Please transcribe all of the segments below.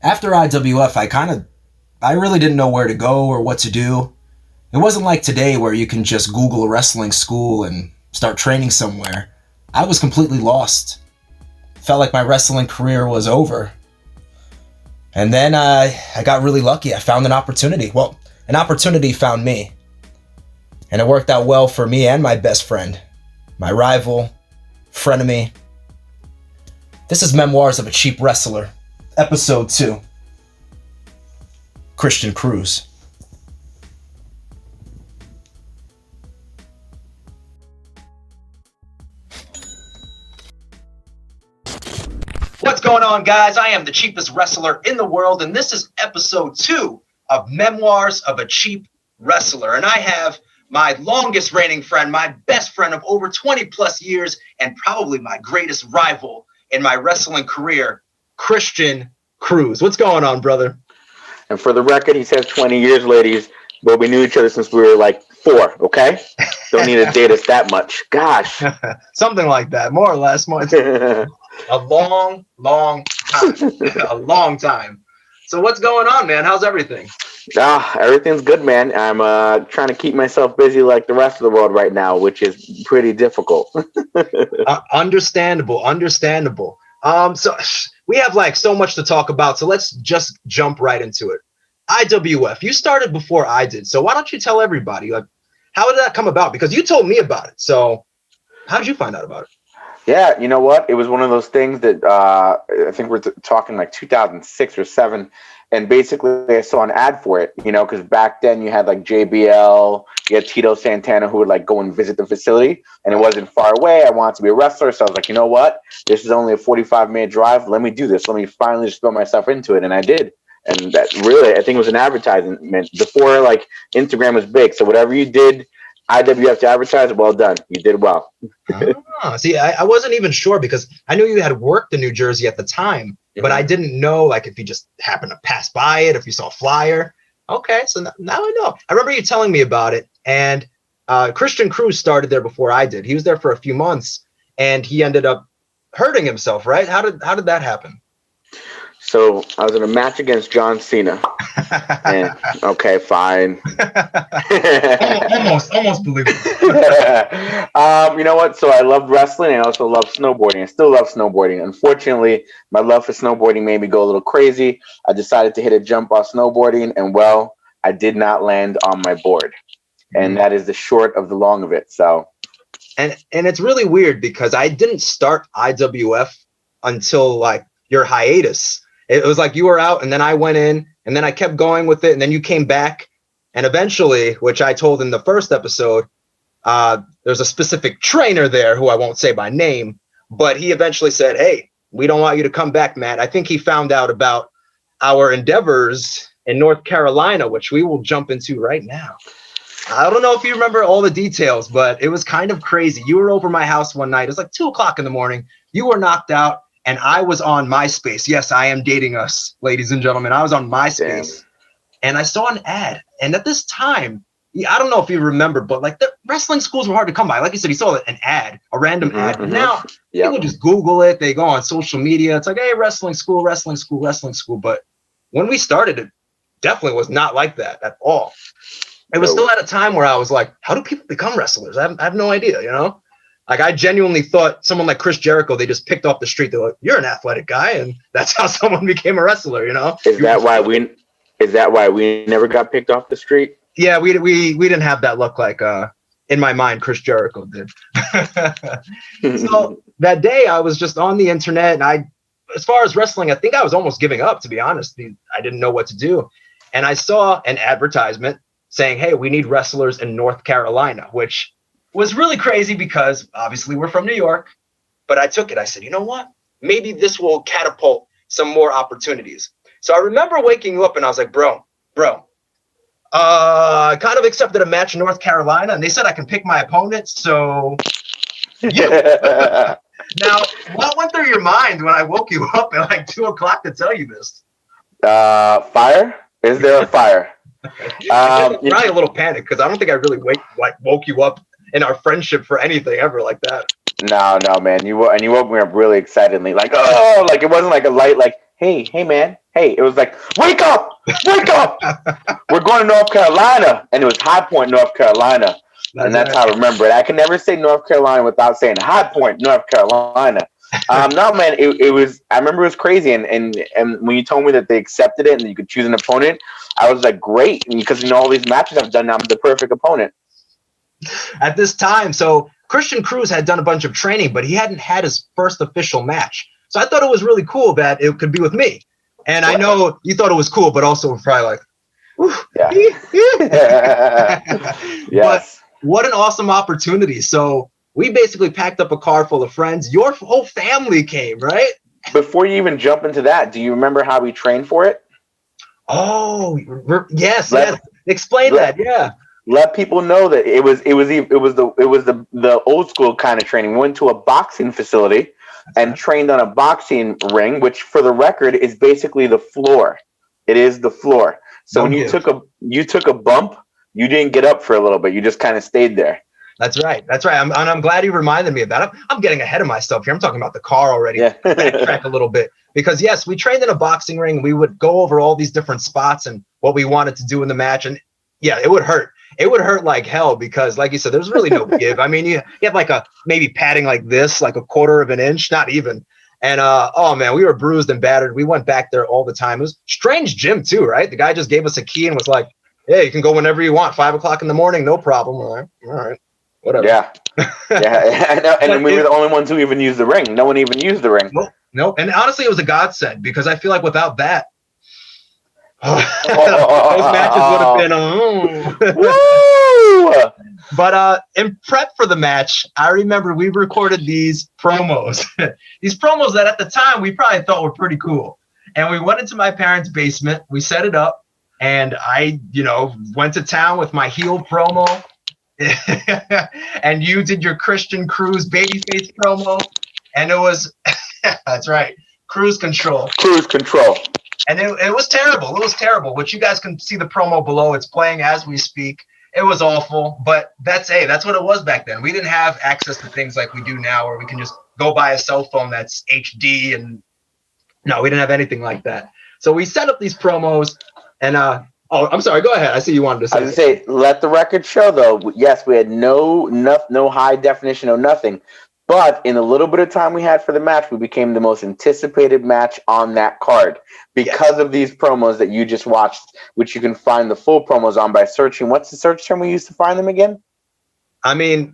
After IWF, I really didn't know where to go or what to do. It wasn't like today where you can just Google a wrestling school and start training somewhere. I was completely lost. Felt like my wrestling career was over. And then I got really lucky. I found an opportunity. Well, an opportunity found me. And it worked out well for me and my best friend, my rival, frenemy. This is Memoirs of a Cheap Wrestler, Episode 2. Christian Cruz. What's going on, guys? I am the cheapest wrestler in the world, and this is Episode 2 of Memoirs of a Cheap Wrestler. And I have my longest reigning friend, my best friend of over 20 plus years, and probably my greatest rival in my wrestling career, Christian Cruz. What's going on, brother? And for the record, he says 20 years, ladies, but we knew each other since we were like 4, okay? Don't need to date us that much. Gosh. Something like that, more or less. A long time. A long time. So what's going on, man? How's everything? Everything's good, man. I'm trying to keep myself busy like the rest of the world right now, which is pretty difficult. Understandable. So we have like so much to talk about, so let's just jump right into it. IWF, you started before I did, so why don't you tell everybody, like, how did that come about? Because you told me about it, so how did you find out about it? Yeah, you know what? It was one of those things that I think we're talking like 2006 or 7. And basically I saw an ad for it, because back then you had like JBL, you had Tito Santana who would like go and visit the facility, and it wasn't far away. I wanted to be a wrestler. So I was like, you know what? This is only a 45-minute drive. Let me do this. Let me finally just throw myself into it. And I did. And that really, I think it was an advertisement before like Instagram was big. So whatever you did, IWF to advertise, well done. You did well. See, I wasn't even sure because I knew you had worked in New Jersey at the time, but I didn't know like if you just happened to pass by it, if you saw a flyer. Okay, so now I know. I remember you telling me about it, and Christian Cruz started there before I did. He was there for a few months, and he ended up hurting himself, right? How did that happen? So I was in a match against John Cena. And, okay, fine. almost believable. You know what? So I loved wrestling. I also love snowboarding. I still love snowboarding. Unfortunately, my love for snowboarding made me go a little crazy. I decided to hit a jump off snowboarding, and well, I did not land on my board. And that is the short of the long of it. So, and it's really weird because I didn't start IWF until like your hiatus. It was like you were out and then I went in and then I kept going with it and then you came back. And eventually, which I told in the first episode, there's a specific trainer there who I won't say by name, but he eventually said, hey, we don't want you to come back, Matt. I think he found out about our endeavors in North Carolina, which we will jump into right now. I don't know if you remember all the details, but it was kind of crazy. You were over my house one night. It was like 2:00 in the morning. You were knocked out. And I was on MySpace. Yes, I am dating us, ladies and gentlemen. I was on MySpace. Damn. And I saw an ad. And at this time, I don't know if you remember, but like the wrestling schools were hard to come by. Like you said, you saw an ad, a random ad. And now people just Google it. They go on social media. It's like, hey, wrestling school. But when we started, it definitely was not like that at all. It was still at a time where I was like, how do people become wrestlers? I have no idea, Like I genuinely thought someone like Chris Jericho, they just picked off the street. They're like, you're an athletic guy. And that's how someone became a wrestler, Is that why we never got picked off the street? Yeah, we didn't have that look like in my mind, Chris Jericho did. So that day I was just on the internet and as far as wrestling, I think I was almost giving up, to be honest. I didn't know what to do. And I saw an advertisement saying, hey, we need wrestlers in North Carolina, which was really crazy because obviously we're from New York, but I took it. I said, you know what? Maybe this will catapult some more opportunities. So I remember waking up and I was like, bro, I kind of accepted a match in North Carolina and they said I can pick my opponent. So yeah. Now, what went through your mind when I woke you up at like 2:00 to tell you this? Fire? Is there a fire? Probably a little panic because I don't think I really woke you up in our friendship for anything ever like that. No, man. You woke me up really excitedly, like, oh, like it wasn't like a light, like, hey, man, hey. It was like, wake up, we're going to North Carolina, and it was High Point, North Carolina, and that's how I remember it. I can never say North Carolina without saying High Point, North Carolina. No, man, it was. I remember it was crazy, and when you told me that they accepted it and you could choose an opponent, I was like, great, because all these matches I've done now, I'm the perfect opponent. At this time, so Christian Cruz had done a bunch of training, but he hadn't had his first official match. So I thought it was really cool that it could be with me. And I know you thought it was cool, but also probably like, yes. But what an awesome opportunity. So we basically packed up a car full of friends. Your whole family came, right? Before you even jump into that, do you remember how we trained for it? Oh, yes. Explain that. Yeah. Let people know that it was the old school kind of training. We went to a boxing facility and trained on a boxing ring, which for the record is basically the floor. It is the floor. So when you took a bump, you didn't get up for a little bit. You just kind of stayed there. That's right. I'm glad you reminded me of that. I'm getting ahead of myself here. I'm talking about the car already. Yeah. Backtrack a little bit because yes, we trained in a boxing ring. We would go over all these different spots and what we wanted to do in the match. And yeah, it would hurt. It would hurt like hell because, like you said, there's really no give. I mean, you have like maybe padding like this, like a quarter of an inch, not even. And oh man, we were bruised and battered. We went back there all the time. It was strange gym too, right? The guy just gave us a key and was like, "Yeah, you can go whenever you want. 5 o'clock in the morning, no problem." All right, whatever. Yeah. And we were the only ones who even used the ring. No one even used the ring. Nope. And honestly, it was a godsend because I feel like without that, those matches would have been Woo! But in prep for the match, I remember we recorded these promos. These promos that at the time we probably thought were pretty cool. And we went into my parents' basement, we set it up, and I, went to town with my heel promo. And you did your Christian Cruz babyface promo. And it was that's right, Cruise Control. And it was terrible. It was terrible. Which you guys can see the promo below. It's playing as we speak. It was awful. But that's what it was back then. We didn't have access to things like we do now where we can just go buy a cell phone that's HD. And no, we didn't have anything like that. So we set up these promos. And I'm sorry. Go ahead. I see you wanted to say. I was going to say, let the record show, though. Yes, we had no high definition, no nothing. But in the little bit of time we had for the match, we became the most anticipated match on that card because of these promos that you just watched, which you can find the full promos on by searching. What's the search term we used to find them again? I mean,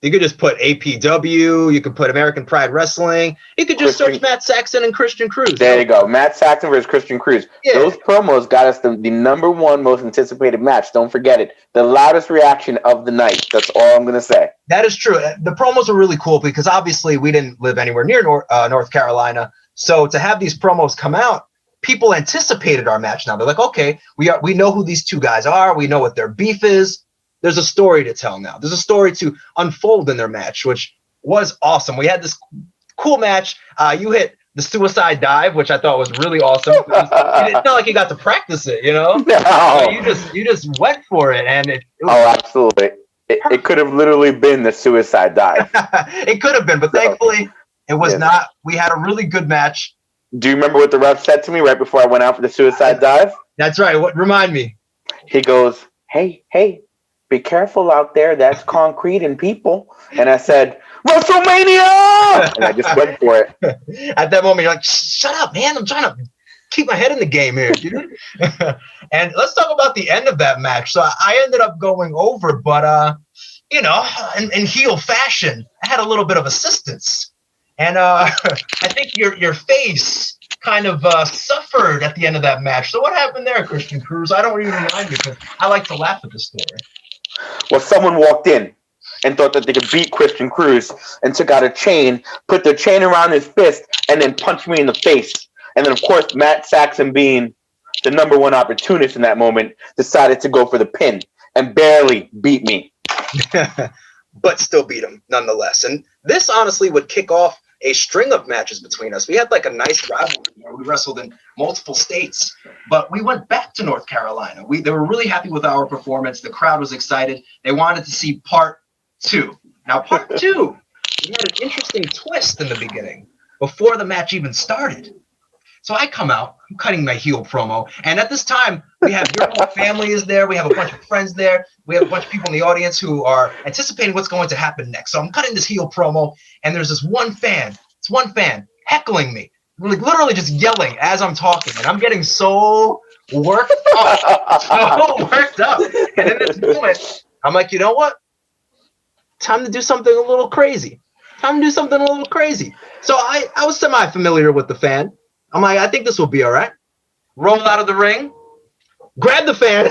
you could just put APW. You could put American Pride Wrestling. You could just search Matt Saxon and Christian Cruz. There you go. Matt Saxon versus Christian Cruz. Yeah. Those promos got us the number one most anticipated match. Don't forget it. The loudest reaction of the night. That's all I'm going to say. That is true. The promos were really cool because obviously we didn't live anywhere near North Carolina. So to have these promos come out, people anticipated our match now. They're like, okay, we know who these two guys are. We know what their beef is. There's a story to tell now. There's a story to unfold in their match, which was awesome. We had this cool match. You hit the suicide dive, which I thought was really awesome. It's not like you got to practice it, No. You just went for it, and it was absolutely. It could have literally been the suicide dive. It could have been, but thankfully it was not. We had a really good match. Do you remember what the ref said to me right before I went out for the suicide dive? That's right. Remind me. He goes, hey, be careful out there. That's concrete and people. And I said, WrestleMania! And I just went for it. At that moment, you're like, shut up, man. I'm trying to keep my head in the game here, dude. And let's talk about the end of that match. So I ended up going over, but, in heel fashion, I had a little bit of assistance. And I think your face kind of suffered at the end of that match. So what happened there, Christian Cruz? I don't even remind you because I like to laugh at this story. Well, someone walked in and thought that they could beat Christian Cruz and took out a chain, put the chain around his fist, and then punched me in the face. And then, of course, Matt Saxon, being the number one opportunist in that moment, decided to go for the pin and barely beat me. But still beat him nonetheless. And this honestly would kick off a string of matches between us. We had like a nice rivalry where we wrestled in multiple states, but we went back to North Carolina. They were really happy with our performance. The crowd was excited. They wanted to see part 2. Now, part 2, we had an interesting twist in the beginning before the match even started. So I come out, I'm cutting my heel promo, and at this time, we have your whole family is there, we have a bunch of friends there, we have a bunch of people in the audience who are anticipating what's going to happen next. So I'm cutting this heel promo, and there's this one fan, heckling me, like literally just yelling as I'm talking, and I'm getting so worked up. And in this moment, I'm like, you know what? Time to do something a little crazy. So I was semi-familiar with the fan. I'm like, I think this will be all right. Roll out of the ring, grab the fan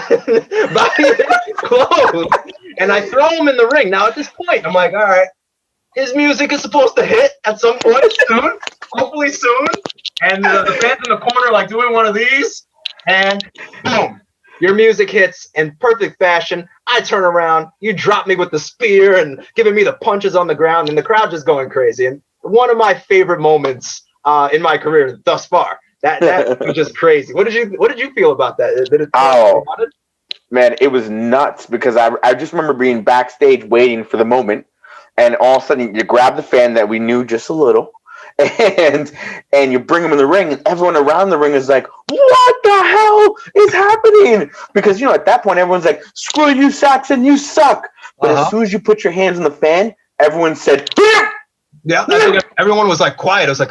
by his clothes, and I throw him in the ring. Now, at this point, I'm like, all right, his music is supposed to hit at some point soon, hopefully soon. And the fan's in the corner, like, doing one of these, and boom, your music hits in perfect fashion. I turn around, you drop me with the spear and giving me the punches on the ground, and the crowd just going crazy. And one of my favorite moments in my career thus far. That was just crazy. What did you feel about that? Did it man, it was nuts because I just remember being backstage waiting for the moment, and all of a sudden you grab the fan that we knew just a little, and you bring him in the ring, and everyone around the ring is like, what the hell is happening? Because, you know, at that point everyone's like, screw you, Saxon, you suck. But as soon as you put your hands on the fan, everyone said, yeah, I think everyone was like quiet. It was like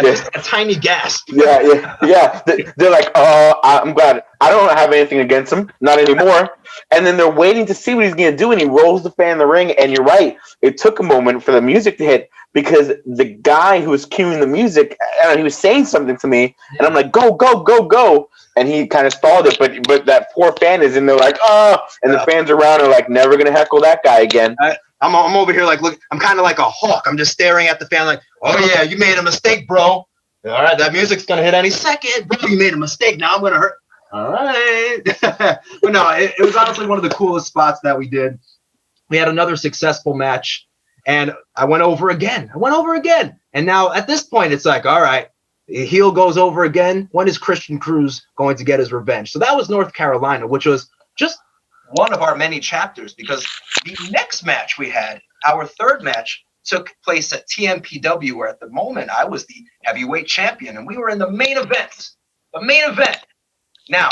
just a tiny gasp. Yeah. They're like, I'm glad. I don't have anything against him, not anymore. And then they're waiting to see what he's going to do, and he rolls the fan in the ring. And you're right, it took a moment for the music to hit because the guy who was cueing the music, he was saying something to me, and I'm like, go, go, go, go. And he kind of stalled it, but that poor fan is in there like, and the fans around are like, never going to heckle that guy again. I'm over here like, look, I'm kind of like a hawk. I'm just staring at the fan like, oh yeah, you made a mistake, bro. All right, that music's gonna hit any second, bro. You made a mistake. Now I'm gonna hurt. All right. But no, it was honestly one of the coolest spots that we did. We had another successful match, and I went over again. And now at this point, it's like, all right, the heel goes over again. When is Christian Cruz going to get his revenge? So that was North Carolina, which was just one of our many chapters, because the next match we had, our third match, took place at TMPW, where at the moment I was the heavyweight champion, and we were in the main event. Now,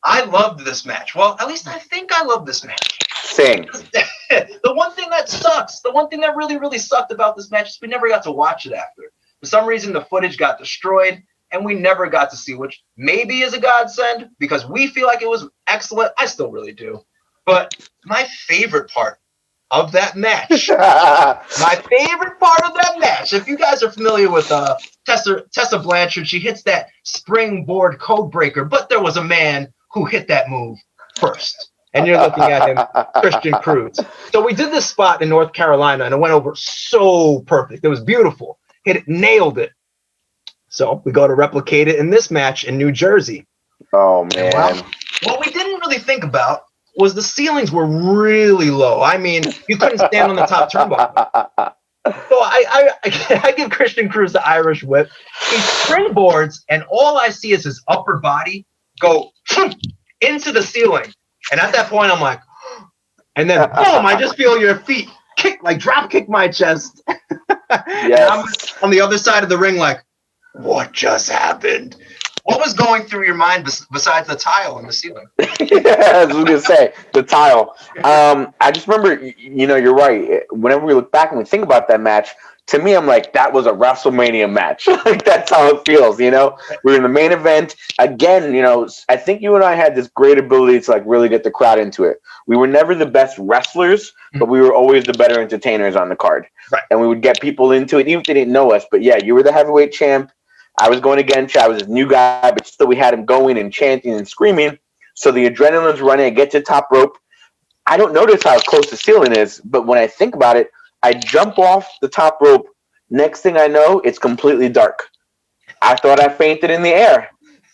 I loved this match. Well, at least I think I loved this match. Same. The one thing that really, really sucked about this match is we never got to watch it after. For some reason, the footage got destroyed, and we never got to see, which maybe is a godsend because we feel like it was excellent. I still really do. But my favorite part of that match, if you guys are familiar with Tessa Blanchard, she hits that springboard code breaker, but there was a man who hit that move first. And you're looking at him, Christian Cruz. So we did this spot in North Carolina, and it went over so perfect. It was beautiful. Nailed it. So we go to replicate it in this match in New Jersey. Oh, man. Well, what we didn't really think about was the ceilings were really low. I mean, you couldn't stand on the top turnbuckle. So I give Christian Cruz the Irish whip. He springboards, and all I see is his upper body go into the ceiling. And at that point, I'm like, and then boom, I just feel your feet drop kick my chest. Yes. And I'm on the other side of the ring like, what just happened? What was going through your mind besides the tile in the ceiling? Yeah, I was going to say, the tile. I just remember, you're right. Whenever we look back and we think about that match, to me, I'm like, that was a WrestleMania match. Like, that's how it feels, We're in the main event. Again, I think you and I had this great ability to, really get the crowd into it. We were never the best wrestlers, but we were always the better entertainers on the card. Right. And we would get people into it, even if they didn't know us. But, yeah, you were the heavyweight champ. I was going against you. I was a new guy, but still we had him going and chanting and screaming. So the adrenaline's running. I get to the top rope. I don't notice how close the ceiling is, but when I think about it, I jump off the top rope. Next thing I know, it's completely dark. I thought I fainted in the air.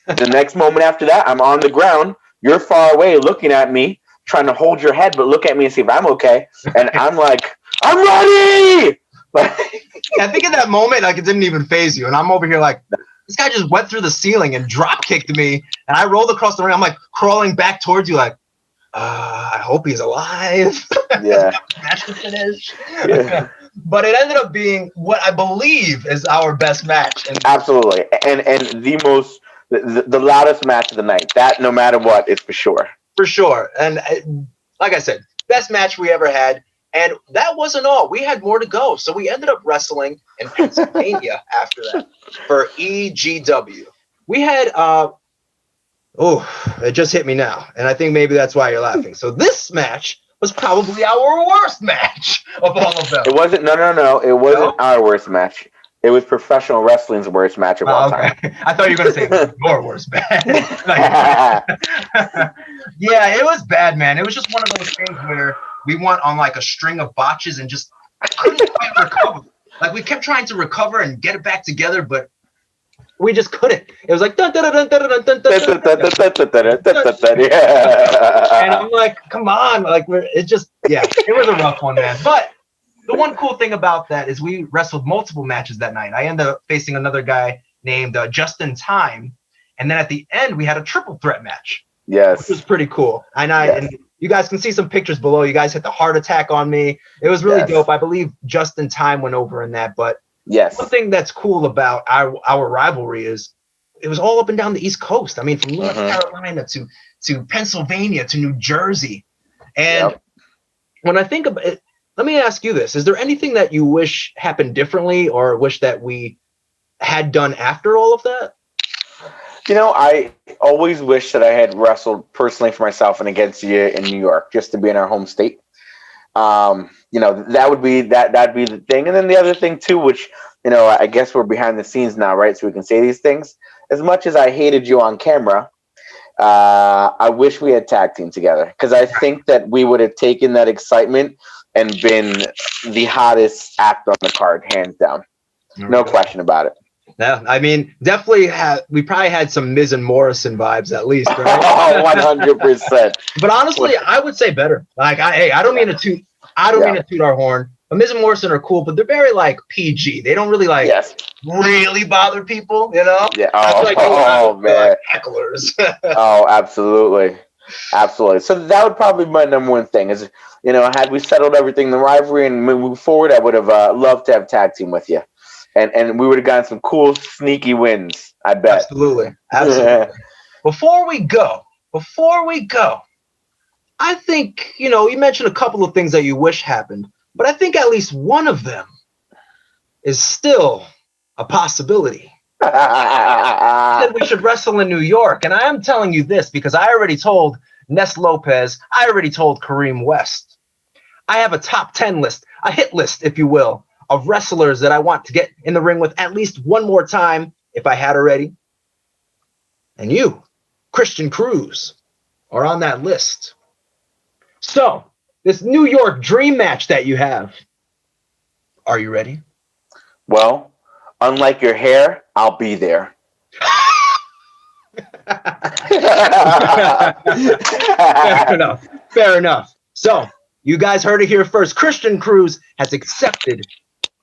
The next moment after that, I'm on the ground. You're far away looking at me, trying to hold your head, but look at me and see if I'm okay. And I'm like, I'm ready! I think in that moment, it didn't even phase you. And I'm over here like, this guy just went through the ceiling and drop kicked me. And I rolled across the ring. I'm like crawling back towards you like, I hope he's alive. Yeah. Match to finish. Yeah. But it ended up being what I believe is our best match. And Absolutely. And the loudest match of the night. That, no matter what, is for sure. for sure. And like I said, best match we ever had. And that wasn't all. We had more to go. So we ended up wrestling in Pennsylvania after that for EGW. We had it just hit me now. And I think maybe that's why you're laughing. So this match was probably our worst match of all of them. It wasn't. No. It wasn't our worst match. It was professional wrestling's worst match of all time. I thought you were going to say your worst match. Yeah, it was bad, man. It was just one of those things where we went on like a string of botches and just couldn't quite recover. Like we kept trying to recover and get it back together, but we just couldn't. It was like dun, dun, dun, dun, dun, dun, dun, dun. And I'm like, come on, like it was a rough one, man. But the one cool thing about that is we wrestled multiple matches that night. I ended up facing another guy named Justin Time, and then at the end we had a triple threat match. Yes, which was pretty cool. And you guys can see some pictures below. You guys hit the heart attack on me. It was really dope. I believe Justin Time went over in that. But one thing that's cool about our rivalry is it was all up and down the East Coast. I mean, from North Carolina to Pennsylvania to New Jersey. And when I think about it, let me ask you this. Is there anything that you wish happened differently or wish that we had done after all of that? You know, I always wish that I had wrestled personally for myself and against you in New York, just to be in our home state. You know, that'd be the thing. And then the other thing too, which, you know, I guess we're behind the scenes now, right? So we can say these things. As much as I hated you on camera, I wish we had tag team together, because I think that we would have taken that excitement and been the hottest act on the card, hands down. No question about it. Yeah, I mean, definitely we probably had some Miz and Morrison vibes at least, right? Oh, 100%. But honestly, I would say better. Like, I don't mean to toot our horn. But Miz and Morrison are cool, but they're very like PG. They don't really really bother people, you know? Yeah. Man. Like hecklers. Oh, absolutely. Absolutely. So that would probably be my number one thing is, you know, had we settled everything in the rivalry and moved forward, I would have loved to have tag team with you. And we would have gotten some cool, sneaky wins, I bet. Absolutely. Before we go, I think, you know, you mentioned a couple of things that you wish happened, but I think at least one of them is still a possibility. Said we should wrestle in New York, and I am telling you this because I already told Ness Lopez, I already told Kareem West. I have a top 10 list, a hit list, if you will, of wrestlers that I want to get in the ring with at least one more time if I had already. And you, Christian Cruz, are on that list. So, this New York dream match that you have, are you ready? Well, unlike your hair, I'll be there. Fair enough. So, you guys heard it here first. Christian Cruz has accepted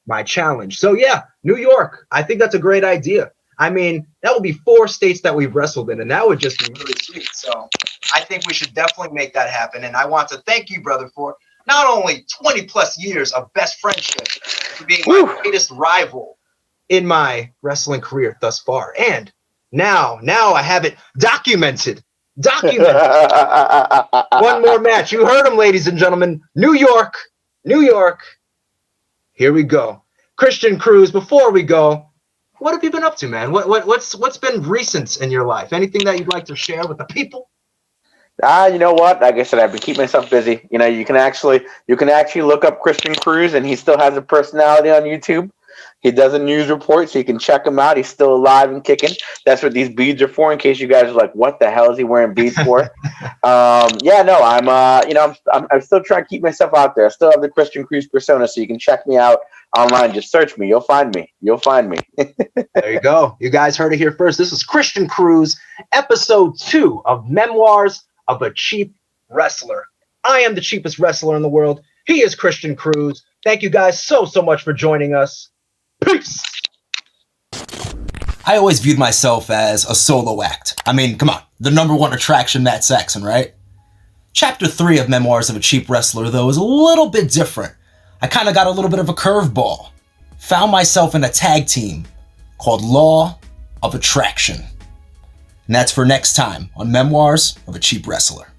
my challenge. So yeah, New York. I think that's a great idea. I mean, that would be 4 states that we've wrestled in, and that would just be really sweet. So I think we should definitely make that happen. And I want to thank you, brother, for not only 20 plus years of best friendship, for being my greatest rival in my wrestling career thus far. And now I have it documented. One more match. You heard him, ladies and gentlemen. New York. Here we go. Christian Cruz, before we go, what have you been up to, man? What's been recent in your life? Anything that you'd like to share with the people? You know what? Like I said, I've been keeping myself busy. You know, you can actually look up Christian Cruz, and he still has a personality on YouTube. He does a news report, so you can check him out. He's still alive and kicking. That's what these beads are for, in case you guys are like, what the hell is he wearing beads for? I'm still trying to keep myself out there. I still have the Christian Cruz persona, so you can check me out online. Just search me. You'll find me. There you go. You guys heard it here first. This is Christian Cruz, episode 2 of Memoirs of a Cheap Wrestler. I am the cheapest wrestler in the world. He is Christian Cruz. Thank you guys so much for joining us. Peace. I always viewed myself as a solo act. I mean, come on, the number one attraction, Matt Saxon, right? Chapter 3 of Memoirs of a Cheap Wrestler, though, is a little bit different. I kind of got a little bit of a curveball. Found myself in a tag team called Law of Attraction. And that's for next time on Memoirs of a Cheap Wrestler.